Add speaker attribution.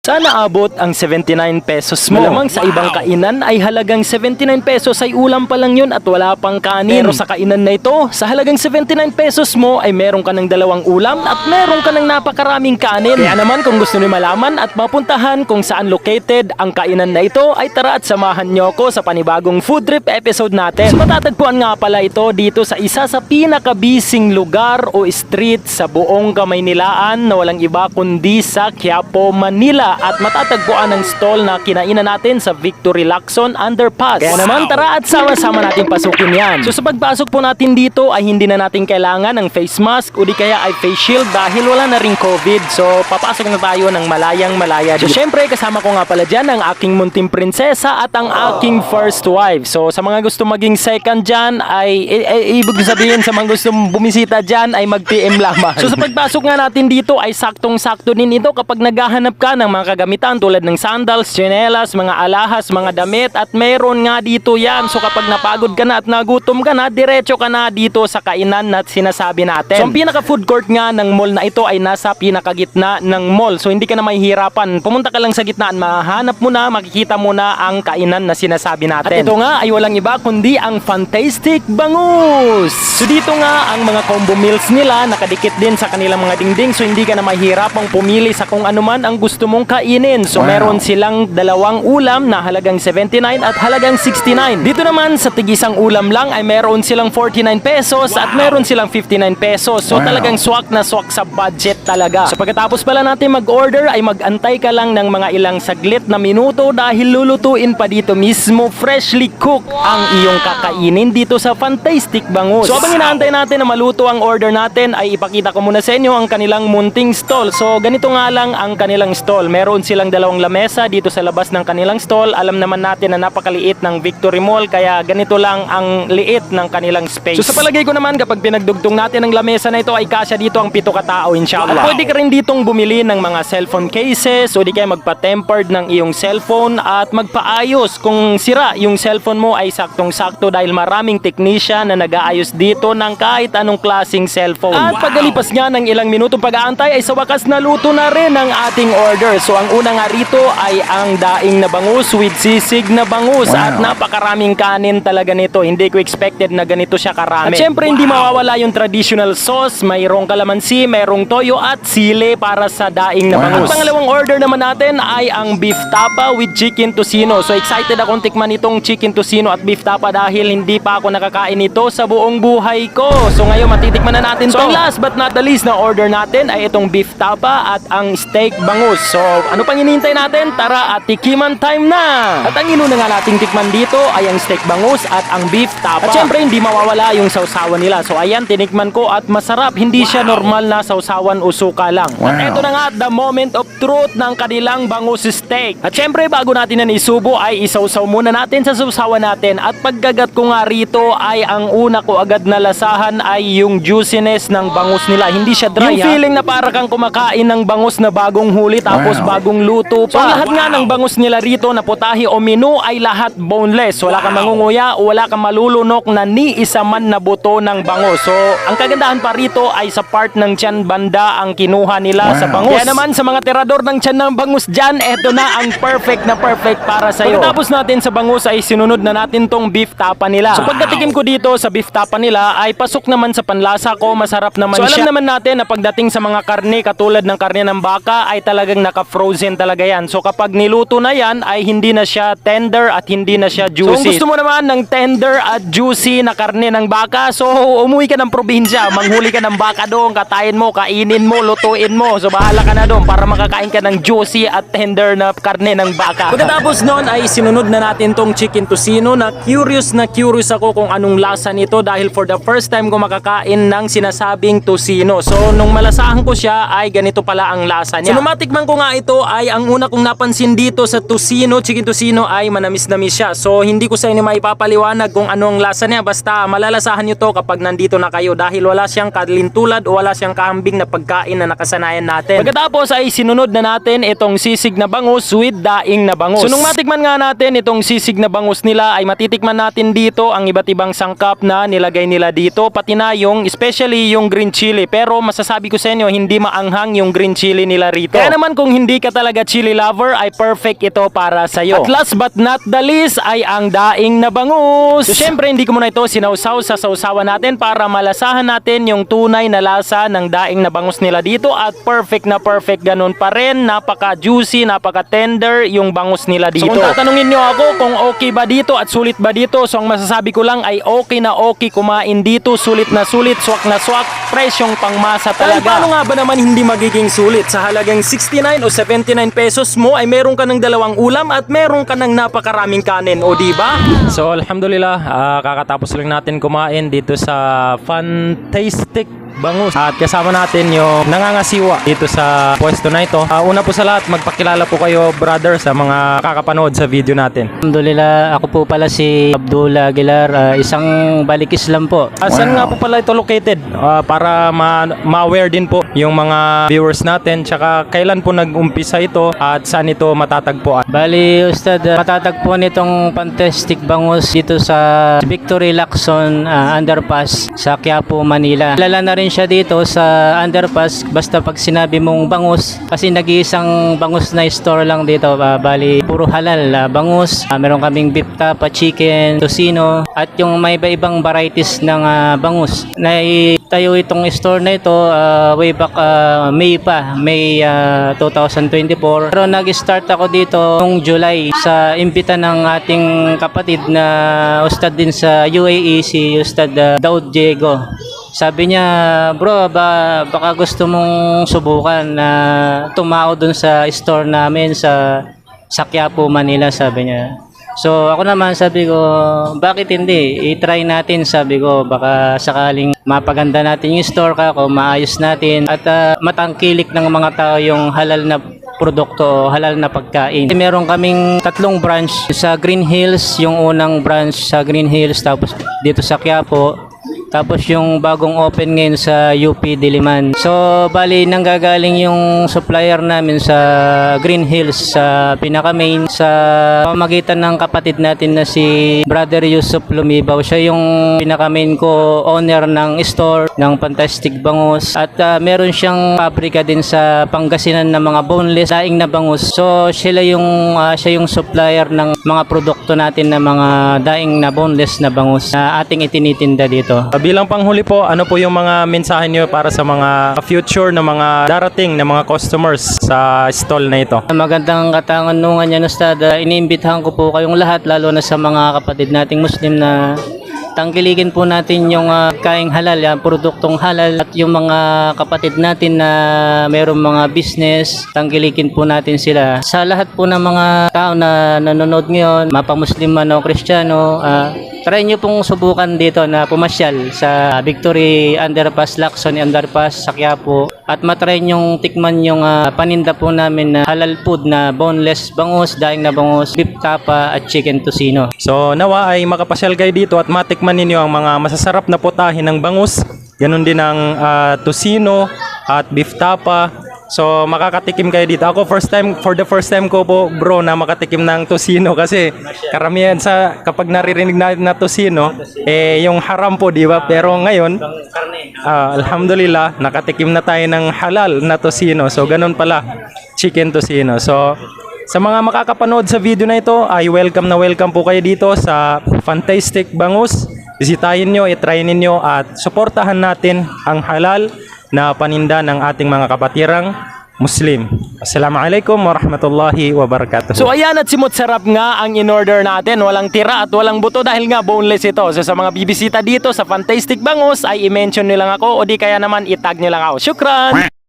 Speaker 1: Sana abot ang 79 pesos mo. Malamang sa ibang kainan ay halagang 79 pesos ay ulam pa lang yun at wala pang kanin. Pero sa kainan na ito, sa halagang 79 pesos mo ay meron ka ng dalawang ulam at meron ka ng napakaraming kanin. Kaya naman kung gusto niyo malaman at mapuntahan kung saan located ang kainan na ito, ay tara at samahan niyo ako sa panibagong food trip episode natin. So matatagpuan nga pala ito dito sa isa sa pinakabising lugar o street sa buong Kamaynilaan na walang iba kundi sa Quiapo, Manila. At matatagpuan ang stall na kinainan natin sa Victory Lacson Underpass. Kaya naman tara at sama-sama natin pasukin yan. So sa pagpasok po natin dito ay hindi na natin kailangan ng face mask o di kaya ay face shield dahil wala na ring COVID. So papasok na tayo ng malayang malaya. So syempre kasama ko nga pala dyan ang aking munting prinsesa at ang aking first wife. So sa mga gusto maging second dyan ay ibig sabihin sa mga gusto bumisita dyan ay mag-PM lamang. So sa pagpasok nga natin dito ay saktong-sakto din ito kapag naghahanap ka ng mga kagamitan tulad ng sandals, tsinelas, mga alahas, mga damit at meron nga dito yan. So kapag napagod ka na at nagutom ka na, diretso ka na dito sa kainan na sinasabi natin. So ang pinaka food court nga ng mall na ito ay nasa pinakagitna ng mall. So hindi ka na mahihirapan. Pumunta ka lang sa gitnaan, mahanap mo na, makikita mo na ang kainan na sinasabi natin. At ito nga ay walang iba kundi ang Fantastic Bangus. So dito nga ang mga combo meals nila nakadikit din sa kanilang mga dingding. So hindi ka na mahihirapang pumili sa kung ano man ang gusto mong kainin. So meron silang dalawang ulam na halagang 79 at halagang 69. Dito naman sa tigisang ulam lang ay meron silang 49 pesos at meron silang 59 pesos. So talagang swak na swak sa budget talaga. So pagkatapos pala natin mag-order ay mag-antay ka lang ng mga ilang saglit na minuto dahil lulutuin pa dito mismo freshly cooked ang iyong kakainin dito sa Fantastic Bangus. So habang inaantay natin na maluto ang order natin ay ipakita ko muna sa inyo ang kanilang munting stall. So ganito nga lang ang kanilang stall. Meron silang dalawang lamesa dito sa labas ng kanilang stall. Alam naman natin na napakaliit ng Victory Mall kaya ganito lang ang liit ng kanilang space. So sa palagay ko naman kapag pinagdugtong natin ang lamesa na ito ay kasya dito ang 7 katao inshallah. At pwede ka rin ditong bumili ng mga cellphone cases o di kaya magpa-tempered ng iyong cellphone at magpaayos. Kung sira yung cellphone mo ay saktong-sakto dahil maraming technician na nag-aayos dito ng kahit anong klaseng cellphone. At pagkalipas nga ng ilang minutong pag-aantay ay sa wakas naluto na rin ang ating order. So ang una nga rito ay ang daing na bangus with sisig na bangus at napakaraming kanin talaga nito. Hindi ko expected na ganito siya karami. At syempre hindi mawawala yung traditional sauce, mayroong kalamansi, mayroong toyo at sili para sa daing na bangus. At pangalawang order naman natin ay ang beef tapa with chicken tocino. So excited akong tikman itong chicken tocino at beef tapa dahil hindi pa ako nakakain ito sa buong buhay ko. So ngayon matitikman na natin to. So last but not the least na order natin ay itong beef tapa at ang steak bangus. So ano pang hinihintay natin? Tara at tikiman time na! At ang inuna nga nating tikman dito ay ang steak bangus at ang beef tapa. At syempre hindi mawawala yung sausawan nila. So ayan, tinikman ko at masarap. Hindi siya normal na sausawan o suka lang. At eto na nga the moment of truth ng kanilang bangus steak. At syempre bago natin na isubo ay isawsaw muna natin sa sausawan natin. At pagkagat ko nga rito ay ang una ko agad na lasahan ay yung juiciness ng bangus nila. Hindi siya dry. Yung feeling na para kang kumakain ng bangus na bagong huli tapos bagong luto pa. So lahat nga ng bangus nila rito na putahe o menu ay lahat boneless. Wala kang mangunguya o wala kang malulunok na ni isa man na buto ng bangus. So ang kagandahan pa rito ay sa part ng tiyan banda ang kinuha nila sa bangus. Kaya naman sa mga tirador ng tiyan ng bangus dyan, eto na ang perfect para sa iyo. Pagkatapos natin sa bangus ay sinunod na natin tong beef tapa nila. So pagkatikim ko dito sa beef tapa nila ay pasok naman sa panlasa ko, masarap naman siya. So alam naman natin na pagdating sa mga karne katulad ng karne ng baka ay talagang naka-frozen talaga yan. So kapag niluto na yan ay hindi na siya tender at hindi na siya juicy. So kung gusto mo naman ng tender at juicy na karne ng baka, so umuwi ka ng probinsya, manghuli ka ng baka doon, katayin mo, kainin mo, lutuin mo. So bahala ka na doon para makakain ka ng juicy at tender na karne ng baka. Pagkatapos noon ay sinunod na natin tong chicken tocino na curious ako kung anong lasa nito dahil for the first time ko makakain ng sinasabing tocino. So nung malasahan ko siya ay ganito pala ang lasa niya. So numatikman ko nga ito ay ang una kong napansin dito sa tocino, chicken tocino ay manamis-namis siya. So hindi ko sa inyo maipapaliwanag kung anong lasa niya, basta malalasahan nyo to kapag nandito na kayo dahil wala siyang kalintulad o wala siyang kahambing na pagkain na nakasanayan natin. Pagkatapos ay sinunod na natin itong sisig na bangus with daing na bangus. So nung matikman nga natin itong sisig na bangus nila ay matitikman natin dito ang iba't ibang sangkap na nilagay nila dito, pati na yung especially yung green chili. Pero masasabi ko sa inyo hindi maanghang yung green chili nila rito. Kaya naman kung hindi hindi ka talaga chili lover, ay perfect ito para sa'yo. At last but not the least ay ang daing na bangus. So syempre hindi ko muna ito sinausaw sa sausawan natin para malasahan natin yung tunay na lasa ng daing na bangus nila dito, at perfect na perfect ganun pa rin. Napaka-juicy, napaka-tender yung bangus nila dito. So kung tatanungin nyo ako kung okay ba dito at sulit ba dito, so ang masasabi ko lang ay okay na okay kumain dito, sulit na sulit, swak na swak, presyong pangmasa talaga. Paano nga ba naman hindi magiging sulit? Sa halagang 69 o 79 pesos mo ay meron ka ng dalawang ulam at meron ka ng napakaraming kanin, o diba? So alhamdulillah, kakatapos lang natin kumain dito sa Fantastic Bangus, at kasama natin yung nangangasiwa dito sa pwesto na ito. Una po sa lahat, magpakilala po kayo brother sa mga kakapanood sa video natin.
Speaker 2: Alhamdulillah, ako po pala si Abdul Aguilar, isang balik Islam po.
Speaker 1: Saan nga po pala ito located? Para ma-aware din po yung mga viewers natin, tsaka kailan po nag-umpisa ito at saan ito matatagpuan?
Speaker 2: Bali, Ustad, matatagpuan itong Fantastic Bangus dito sa Victory Lacson Underpass sa Quiapo, Manila. Kilala na rin siya dito sa underpass basta pag sinabi mong bangus, kasi nag-iisang bangus na store lang dito. Bali, puro halal bangus. Meron kaming beef tapa, chicken, tocino, at yung may iba-ibang varieties ng bangus. Naitayo itong store na ito way back May 2024. Pero nag-start ako dito noong July sa imbita ng ating kapatid na ustad din sa UAE, si Ustad Daud Diego. Sabi niya, bro, baka gusto mong subukan na tumao dun sa store namin sa Quiapo, Manila, sabi niya. So ako naman sabi ko, bakit hindi? I-try natin, sabi ko, baka sakaling mapaganda natin yung store kako, maayos natin, at matangkilik ng mga tao yung halal na produkto, halal na pagkain. Meron kaming 3 branch sa Green Hills, yung unang branch sa Green Hills, tapos dito sa Quiapo, tapos yung bagong open ngayon sa UP Diliman. So bali nanggagaling yung supplier namin sa Green Hills sa pinaka main, sa pamamagitan ng kapatid natin na si Brother Yusuf Lumibaw. Siya yung pinaka main ko owner ng store ng Fantastic Bangus, at meron siyang pabrika din sa Pangasinan ng mga boneless daing na bangus. So siya yung supplier ng mga produkto natin na mga daing na boneless na bangus na ating itinitinda dito.
Speaker 1: Bilang panghuli po, ano po yung mga mensahe niyo para sa mga future na mga darating na mga customers sa stall na ito?
Speaker 2: Magandang katanungan yan, Ustad. Iniimbitahan ko po kayong lahat, lalo na sa mga kapatid nating Muslim, na tangkilikin po natin yung kaing halal, yan, produktong halal, at yung mga kapatid natin na mayroong mga business, tangkilikin po natin sila. Sa lahat po ng mga tao na nanonood ngayon, mapa-Muslim man o Kristiyano, try nyo pong subukan dito na pumasyal sa Victory Underpass, Lacson Underpass sa Quiapo, at matry nyong tikman yung paninda po namin na halal food na boneless bangus, daing na bangus, beef tapa, at chicken tocino.
Speaker 1: So nawa ay makapasyal kayo dito at matikman ninyo ang mga masasarap na putahe ng bangus, ganun din ang tocino at beef tapa. So makakatikim kayo dito. Ako for the first time ko po bro na makatikim ng tocino, kasi karamihan sa kapag naririnig na tocino yung haram po, di ba? Pero ngayon alhamdulillah nakatikim na tayo ng halal na tocino. So ganun pala, chicken tocino. So sa mga makakapanood sa video na ito ay welcome po kayo dito sa Fantastic Bangus. Bisitahin nyo, itry ninyo at suportahan natin ang halal na paninda ng ating mga kabatirang Muslim. Assalamualaikum warahmatullahi wabarakatuh. So ayan, at simot sarap nga ang in-order natin. Walang tira at walang buto dahil nga boneless ito. So sa mga bibisita dito sa Fantastic Bangus ay i-mention nyo lang ako, o di kaya naman itag nyo lang ako. Syukran!